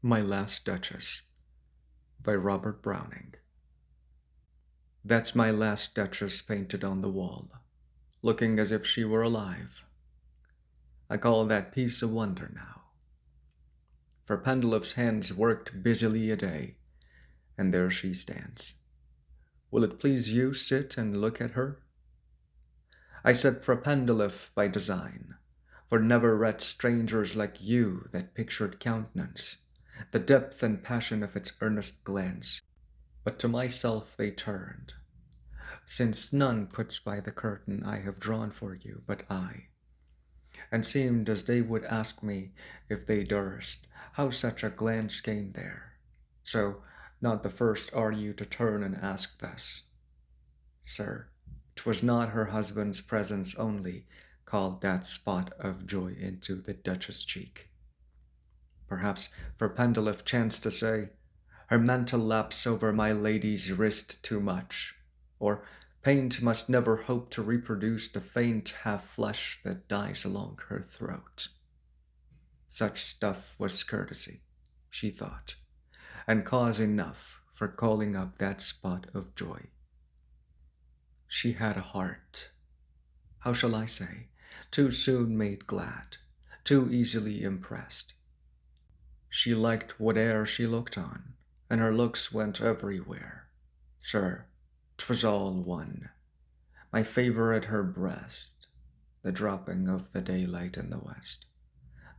My Last Duchess by Robert Browning. That's my last Duchess painted on the wall, looking as if she were alive. I call that piece a wonder now. For Pendeloff's hands worked busily a day, and there she stands. Will it please you sit and look at her? I said for Pendeloff by design, for never read strangers like you that pictured countenance, the depth and passion of its earnest glance. But to myself they turned, since none puts by the curtain I have drawn for you but I, and seemed as they would ask me, if they durst, how such a glance came there. So, not the first are you to turn and ask thus. Sir, 'twas not her husband's presence only called that spot of joy into the Duchess' cheek. Perhaps, for Pendeloff chanced to say, her mental lapse over my lady's wrist too much, or paint must never hope to reproduce the faint half-flush that dies along her throat. Such stuff was courtesy, she thought, and cause enough for calling up that spot of joy. She had a heart, how shall I say, too soon made glad, too easily impressed. She liked whate'er she looked on, and her looks went everywhere. Sir, 'twas all one. My favor at her breast, the dropping of the daylight in the west,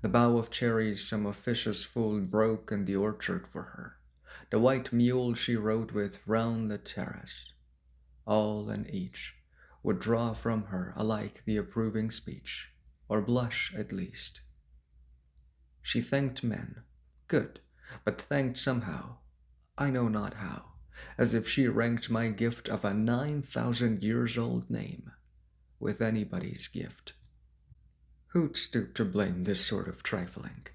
the bough of cherries some officious fool broke in the orchard for her, the white mule she rode with round the terrace, all and each would draw from her alike the approving speech, or blush at least. She thanked men, good, but thanked somehow, I know not how, as if she ranked my gift of a 9,000-years-old name with anybody's gift. Who'd stoop to blame this sort of trifling?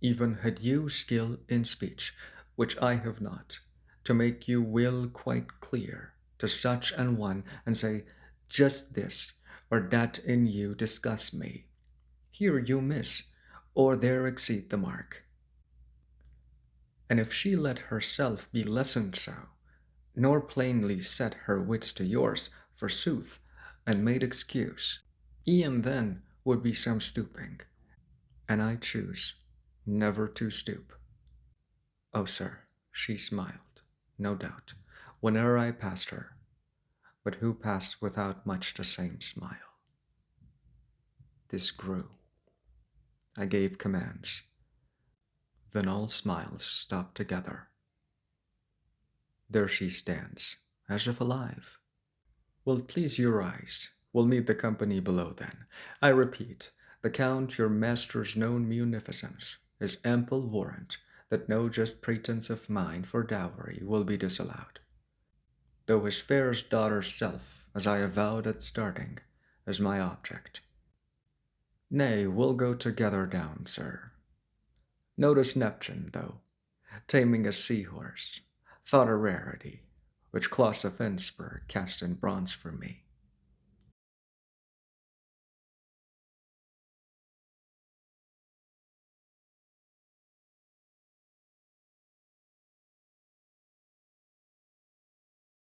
Even had you skill in speech, which I have not, to make you will quite clear to such an one, and say, just this or that in you disgusts me, here you miss, or there exceed the mark. And if she let herself be lessoned so, nor plainly set her wits to yours, forsooth, and made excuse, e'en then would be some stooping, and I choose never to stoop. Oh, sir, she smiled, no doubt, whene'er I passed her, but who passed without much the same smile? This grew. I gave commands. Then all smiles stopped together. There she stands, as if alive. Will't please you rise? We'll meet the company below then. I repeat, the Count, your master's known munificence, is ample warrant that no just pretence of mine for dowry will be disallowed, though his fairest daughter's self, as I avowed at starting, is my object. Nay, we'll go together down, sir. Notice Neptune, though, taming a seahorse, thought a rarity, which Claude of Innsbruck cast in bronze for me.